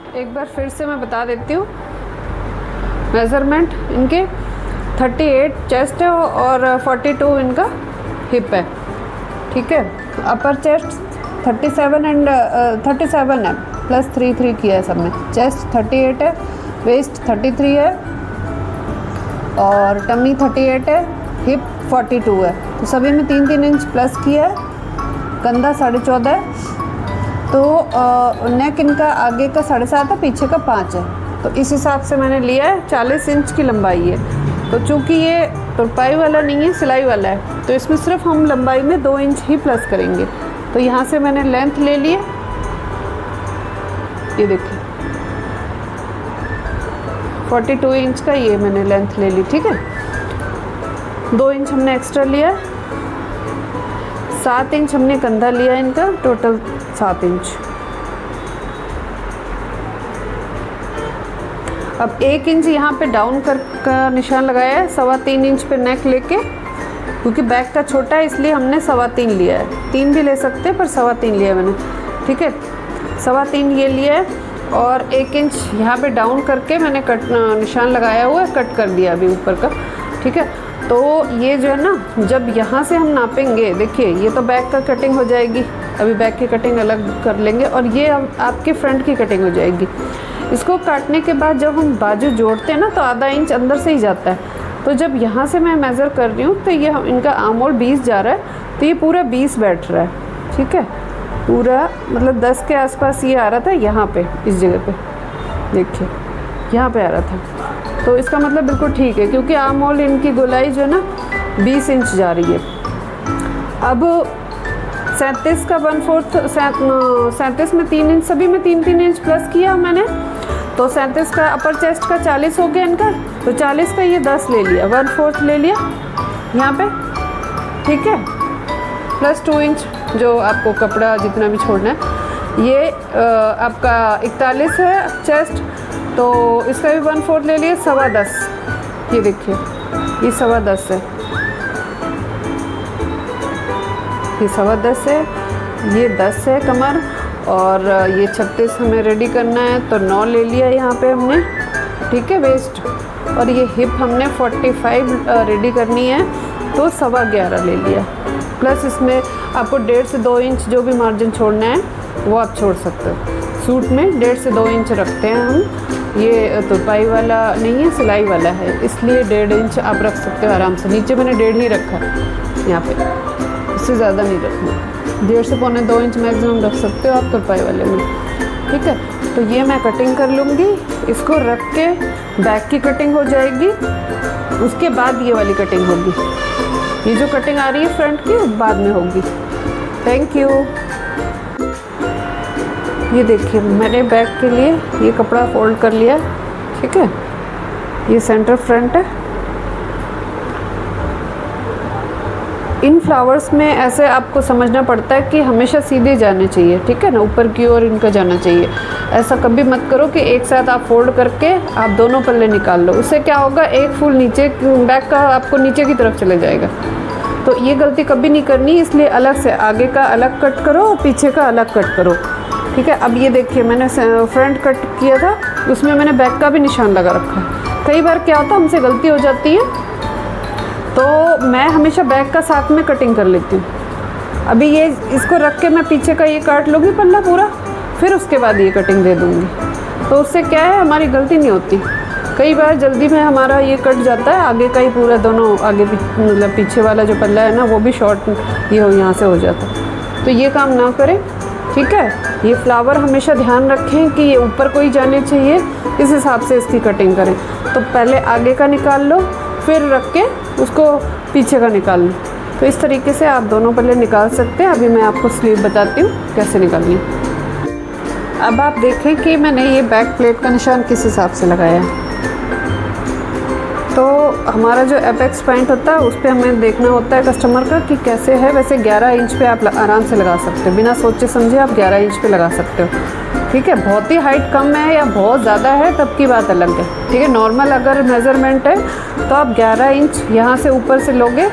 एक बार फिर से मैं बता देती हूँ मेज़रमेंट इनके 38 चेस्ट है और 42 इनका हिप है, ठीक है। अपर चेस्ट 37 एंड 37 है, प्लस 3 किया है सब में। चेस्ट 38 है, वेस्ट 33 है और टमी 38 है, हिप 42 है। तो सभी में 3-3 इंच प्लस किया है। कंधा 14.5 है। तो नेक इनका आगे का 7.5 है, पीछे का 5 है। तो इस हिसाब से मैंने लिया है। 40 इंच की लंबाई है। तो चूँकि ये तुरपाई वाला नहीं है, सिलाई वाला है, तो इसमें सिर्फ हम लंबाई में 2 इंच ही प्लस करेंगे। तो यहाँ से मैंने लेंथ ले ली है, ये देखिए 42 इंच का ये मैंने लेंथ ले ली, ठीक है। 2 इंच हमने एक्स्ट्रा लिया, 7 इंच हमने कंधा लिया इनका, टोटल 7 इंच। अब 1 इंच यहाँ पे डाउन का निशान लगाया है, 3.25 इंच पे नेक लेके, क्योंकि बैक का छोटा है इसलिए हमने 3.25 लिया है। 3 भी ले सकते हैं पर 3.25 लिया है मैंने, ठीक है। 3.25 ये लिया है और 1 इंच यहाँ पे डाउन करके मैंने निशान लगाया हुआ है, कट कर दिया अभी ऊपर का, ठीक है। तो ये जो है ना, जब यहाँ से हम नापेंगे, देखिए ये तो बैक का कटिंग हो जाएगी, अभी बैक की कटिंग अलग कर लेंगे, और ये अब आपके फ्रंट की कटिंग हो जाएगी। इसको काटने के बाद जब हम बाजू जोड़ते हैं ना, तो आधा इंच अंदर से ही जाता है। तो जब यहाँ से मैं मेज़र कर रही हूँ तो ये इनका आर्म होल 20 जा रहा है, तो ये पूरा 20 बैठ रहा है, ठीक है। पूरा मतलब 10 के आसपास ये आ रहा था यहाँ पे, इस जगह पे देखिए यहाँ पे आ रहा था। तो इसका मतलब बिल्कुल ठीक है, क्योंकि आर्म होल इनकी गोलाई जो है ना 20 इंच जा रही है। अब 37 का 1/4, 37 में 3 इंच, सभी में 3-3 इंच प्लस किया मैंने। तो 37 का अपर चेस्ट का 40 हो गया इनका, तो 40 का ये 10 ले लिया, 1/4 ले लिया यहाँ पे, ठीक है। प्लस 2 इंच जो आपको कपड़ा जितना भी छोड़ना है। ये आपका 41 है चेस्ट, तो इसका भी 1/4 ले लिए, 10.25। ये देखिए ये 10.25 है, ये 10.25 है, ये 10 है कमर, और ये 36 हमें रेडी करना है, तो 9 ले लिया यहाँ पे हमने, ठीक है, वेस्ट। और ये हिप हमने 45 रेडी करनी है, तो 11.25 ले लिया। प्लस इसमें आपको 1.5 से 2 इंच जो भी मार्जिन छोड़ना है वो आप छोड़ सकते हो। सूट में 1.5 से 2 इंच रखते हैं हम। ये तुरपाई वाला नहीं है, सिलाई वाला है, इसलिए 1.5 इंच आप रख सकते हो आराम से। नीचे मैंने 1.5 ही रखा है यहाँ पे, इससे ज़्यादा नहीं रखना। 1.5 से 1.25 इंच मैक्सिमम रख सकते हो आप तुरपाई वाले में, ठीक है। तो ये मैं कटिंग कर लूँगी, इसको रख के बैक की कटिंग हो जाएगी, उसके बाद ये वाली कटिंग होगी। ये जो कटिंग आ रही है फ्रंट की बाद में होगी। Thank you. ये देखिए मैंने बैक के लिए ये कपड़ा फोल्ड कर लिया, ठीक है। ये सेंटर फ्रंट है। इन फ्लावर्स में ऐसे आपको समझना पड़ता है कि हमेशा सीधे जाने चाहिए, ठीक है ना, ऊपर की ओर इनका जाना चाहिए। ऐसा कभी मत करो कि एक साथ आप फोल्ड करके आप दोनों पल्ले निकाल लो, उससे क्या होगा, एक फूल नीचे, बैक का आपको नीचे की तरफ चले जाएगा। तो ये गलती कभी नहीं करनी, इसलिए अलग से आगे का अलग कट करो और पीछे का अलग कट करो, ठीक है। अब ये देखिए मैंने फ्रंट कट किया था, उसमें मैंने बैक का भी निशान लगा रखा है। कई बार क्या होता है, हमसे गलती हो जाती है, तो मैं हमेशा बैक का साथ में कटिंग कर लेती हूँ। अभी ये इसको रख के मैं पीछे का ये काट लूँगी पल्ला पूरा, फिर उसके बाद ये कटिंग दे दूँगी। तो उससे क्या है, हमारी गलती नहीं होती। कई बार जल्दी में हमारा ये कट जाता है, आगे का ही पूरा, दोनों आगे मतलब पीछे वाला जो पल्ला है ना वो भी शॉर्ट ये हो यहाँ से हो जाता है। तो ये काम ना करें, ठीक है। ये फ्लावर हमेशा ध्यान रखें कि ये ऊपर को ही जाने चाहिए, इस हिसाब से इसकी कटिंग करें। तो पहले आगे का निकाल लो, फिर रख के उसको पीछे का निकाल लो। तो इस तरीके से आप दोनों पल्ले निकाल सकते हैं। अभी मैं आपको स्लीव बताती हूँ कैसे निकालनी है। अब आप देखें कि मैंने ये बैक प्लेट का निशान किस हिसाब से लगाया है। तो हमारा जो एपेक्स पॉइंट होता है उस पर हमें देखना होता है कस्टमर का कि कैसे है। वैसे 11 इंच पे आप आराम से लगा सकते हो, बिना सोचे समझे आप 11 इंच पे लगा सकते हो, ठीक है। बहुत ही हाइट कम है या बहुत ज़्यादा है तब की बात अलग है, ठीक है। नॉर्मल अगर मेज़रमेंट है तो आप 11 इंच यहाँ से ऊपर से लोगे,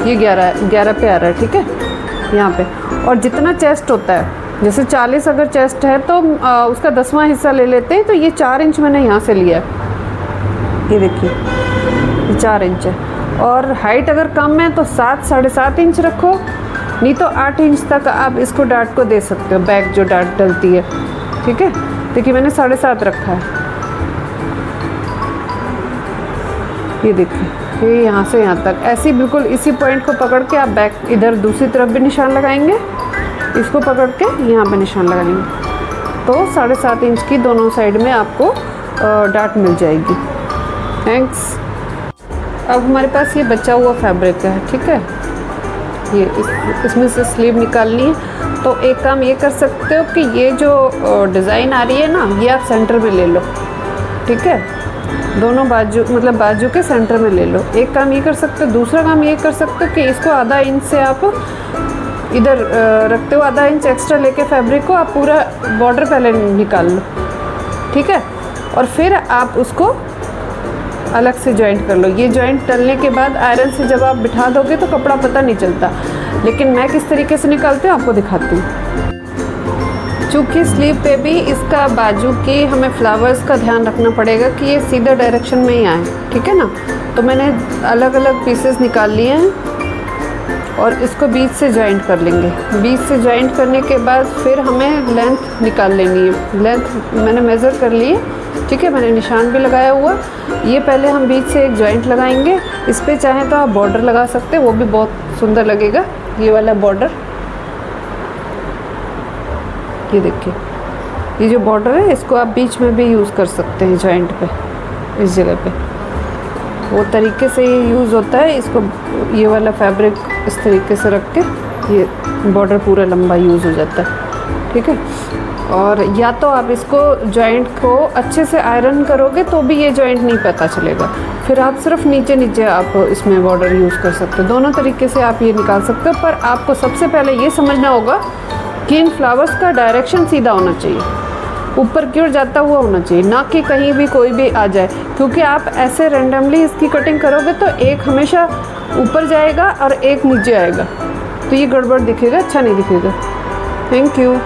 ये 11 पे आ रहा है, ठीक है, यहाँ पे। और जितना चेस्ट होता है जैसे 40 अगर चेस्ट है तो उसका 10वां हिस्सा ले लेते हैं, तो ये 4 इंच मैंने यहाँ से लिया है। ये देखिए ये 4 इंच है। और हाइट अगर कम है तो 7 साढ़े 7 इंच रखो, नहीं तो 8 इंच तक आप इसको डार्ट को दे सकते हो, बैक जो डार्ट डलती है। ठीक है, देखिए मैंने 7.5 रखा है। ये देखिए ये यहाँ से यहाँ तक ऐसे बिल्कुल इसी पॉइंट को पकड़ के आप बैक इधर दूसरी तरफ भी निशान लगाएंगे, इसको पकड़ के यहाँ पे निशान लगाएंगे, तो 7.5 इंच की दोनों साइड में आपको डार्ट मिल जाएगी। थैंक्स। अब हमारे पास ये बचा हुआ फैब्रिक है, ठीक है, ये इसमें से स्लीव निकालनी है। तो एक काम ये कर सकते हो कि ये जो डिज़ाइन आ रही है ना, ये आप सेंटर में ले लो, ठीक है, दोनों बाजू मतलब बाजू के सेंटर में ले लो। एक काम ये कर सकते हो। दूसरा काम ये कर सकते हो कि इसको आधा इंच से आप इधर रखते हो, आधा इंच एक्स्ट्रा लेके फैब्रिक को आप पूरा बॉर्डर पहले निकाल लो, ठीक है, और फिर आप उसको अलग से जॉइंट कर लो। ये जॉइंट डलने के बाद आयरन से जब आप बिठा दोगे तो कपड़ा पता नहीं चलता, लेकिन मैं किस तरीके से निकालती हूँ आपको दिखाती हूँ। चूँकि स्लीव पे भी इसका बाजू की हमें फ्लावर्स का ध्यान रखना पड़ेगा कि ये सीधा डायरेक्शन में ही आए, ठीक है ना। तो मैंने अलग अलग पीसेस निकाल लिए हैं और इसको बीच से जॉइंट कर लेंगे। बीच से जॉइंट करने के बाद फिर हमें लेंथ निकाल लेनी है। लेंथ मैंने मेज़र कर ली है, ठीक है, मैंने निशान भी लगाया हुआ। ये पहले हम बीच से एक जॉइंट लगाएंगे। इस पर चाहें तो आप बॉर्डर लगा सकते हैं, वो भी बहुत सुंदर लगेगा, ये वाला बॉर्डर। ये देखिए ये जो बॉर्डर है इसको आप बीच में भी यूज़ कर सकते हैं, जॉइंट पे, इस जगह पे वो तरीके से ये यूज़ होता है। इसको ये वाला फैब्रिक इस तरीके से रख के ये बॉर्डर पूरा लंबा यूज़ हो जाता है, ठीक है। और या तो आप इसको जॉइंट को अच्छे से आयरन करोगे तो भी ये जॉइंट नहीं पता चलेगा, फिर आप सिर्फ नीचे नीचे आप इसमें बॉर्डर यूज़ कर सकते हो। दोनों तरीके से आप ये निकाल सकते हो, पर आपको सबसे पहले ये समझना होगा कि इन फ्लावर्स का डायरेक्शन सीधा होना चाहिए, ऊपर की ओर जाता हुआ होना चाहिए, ना कि कहीं भी कोई भी आ जाए, क्योंकि आप ऐसे रैंडमली इसकी कटिंग करोगे तो एक हमेशा ऊपर जाएगा और एक नीचे आएगा, तो ये गड़बड़ दिखेगा, अच्छा नहीं दिखेगा। Thank you.